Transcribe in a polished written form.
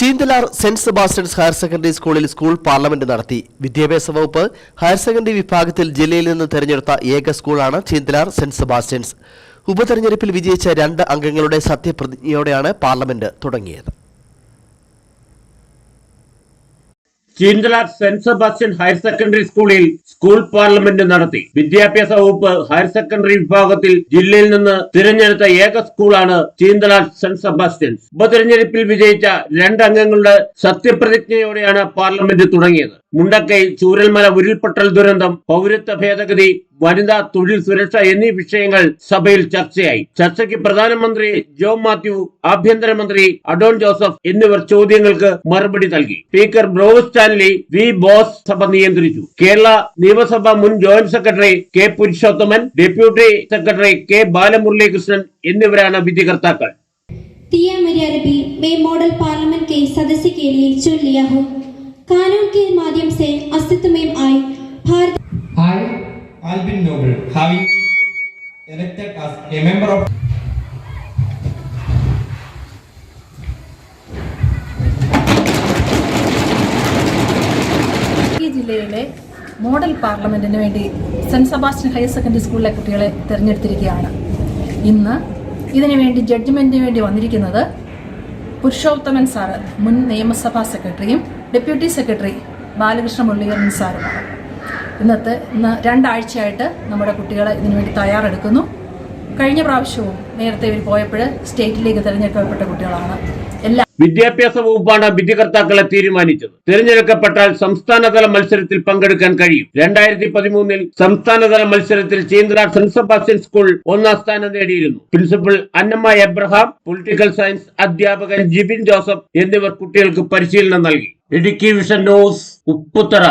Cheenthalar saint Sebastian's higher secondary സ്കൂളിൽ school parliament നടത്തി. വിദ്യാഭ്യാസ വകുപ്പ് ഹയർ സെക്കൻഡറി വിഭാഗത്തിൽ ജില്ലയിൽ നിന്ന് തെരഞ്ഞെടുത്ത ഏക സ്കൂളാണ് ചീന്തലാർ സെന്റ് സെബാസ്റ്റ്യൻസ്. ഉപതെരഞ്ഞെടുപ്പിൽ വിജയിച്ച 2 അംഗങ്ങളുടെ സത്യപ്രതിജ്ഞയോടെയാണ് പാർലമെന്റ് തുടങ്ങിയത്. Cheenthalar saint Sebastian higher secondary സ്കൂളിൽ സ്കൂൾ പാർലമെന്റ് നടത്തി. വിദ്യാഭ്യാസ വകുപ്പ് ഹയർ സെക്കൻഡറി വിഭാഗത്തിൽ ജില്ലയിൽ നിന്ന് തിരഞ്ഞെടുത്ത ഏക സ്കൂളാണ് ചീന്തലാർ സെന്റ് സെബാസ്റ്റ്യൻസ്. ഉപതെരഞ്ഞെടുപ്പിൽ വിജയിച്ച 2 അംഗങ്ങളുടെ സത്യപ്രതിജ്ഞയോടെയാണ് പാർലമെന്റ് തുടങ്ങിയത്. മുണ്ടക്കൈ ചൂരൽമല ഉരുൾപൊട്ടൽ ദുരന്തം, പൗരത്വ ഭേദഗതി, വനിതാ തൊഴിൽ സുരക്ഷ എന്നീ വിഷയങ്ങൾ സഭയിൽ ചർച്ചയായി. ചർച്ചയ്ക്ക് പ്രധാനമന്ത്രി ജോൺ മാത്യു, ആഭ്യന്തരമന്ത്രി അഡോൺ ജോസഫ് എന്നിവർ ചോദ്യങ്ങൾക്ക് മറുപടി നൽകി. സ്പീക്കർ ബ്രോസ് സ്റ്റാൻലി വി ബോസ് സഭ നിയന്ത്രിച്ചു. കേരള നിയമസഭ മുൻ joint secretary K Purushothaman, deputy secretary K Balamuralikrishnan എന്നിവരാണ് വിധികർത്താക്കൾ. मॉडल पार्लियामेंट के सदस्य के लिए चुन लिया हूँ। कानून के माध्यम से अस्तित्व में आई Bharat I, Albin Noble, having elected as a member of ജില്ലയിലെ മോഡൽ പാർലമെന്റിന് വേണ്ടി സെന്റ് സെബാസ്റ്റ്യൻ ഹയർ സെക്കൻഡറി സ്കൂളിലെ കുട്ടികളെ തിരഞ്ഞെടുത്തിരിക്കുകയാണ്. ഇന്ന് ഇതിനു വേണ്ടി ജഡ്ജ്മെന്റിന് വേണ്ടി വന്നിരിക്കുന്നത് പുരുഷോത്തമൻ സാറ്, മുൻ നിയമസഭാ സെക്രട്ടറിയും ഡെപ്യൂട്ടി സെക്രട്ടറി ബാലകൃഷ്ണ മുരളീധരൻ സാറുമാണ്. ഇന്ന് 2 ആഴ്ചയായിട്ട് നമ്മുടെ കുട്ടികൾ ഇതിനുവേണ്ടി തയ്യാറെടുക്കുന്നു. കഴിഞ്ഞ പ്രാവശ്യവും നേരത്തെ ഇവർ പോയപ്പോൾ സ്റ്റേറ്റിലേക്ക് തിരഞ്ഞെടുക്കപ്പെട്ട കുട്ടികളാണ്. വിദ്യാഭ്യാസ വകുപ്പാണ് വിധികർത്താക്കളെ തീരുമാനിച്ചത്. തിരഞ്ഞെടുക്കപ്പെട്ടാൽ സംസ്ഥാനതല മത്സരത്തിൽ പങ്കെടുക്കാൻ കഴിയും. 2013 സംസ്ഥാനതല മത്സരത്തിൽ ചീന്തലാർ സെന്റ് സെബാസ്റ്റ്യൻ സ്കൂൾ 1ാം സ്ഥാനം നേടിയിരുന്നു. Principal Annamma Abraham, political science അധ്യാപകൻ ജിബിൻ ജോസഫ് എന്നിവർ കുട്ടികൾക്ക് പരിശീലനം നൽകി. Idukki vision news, Upputhara.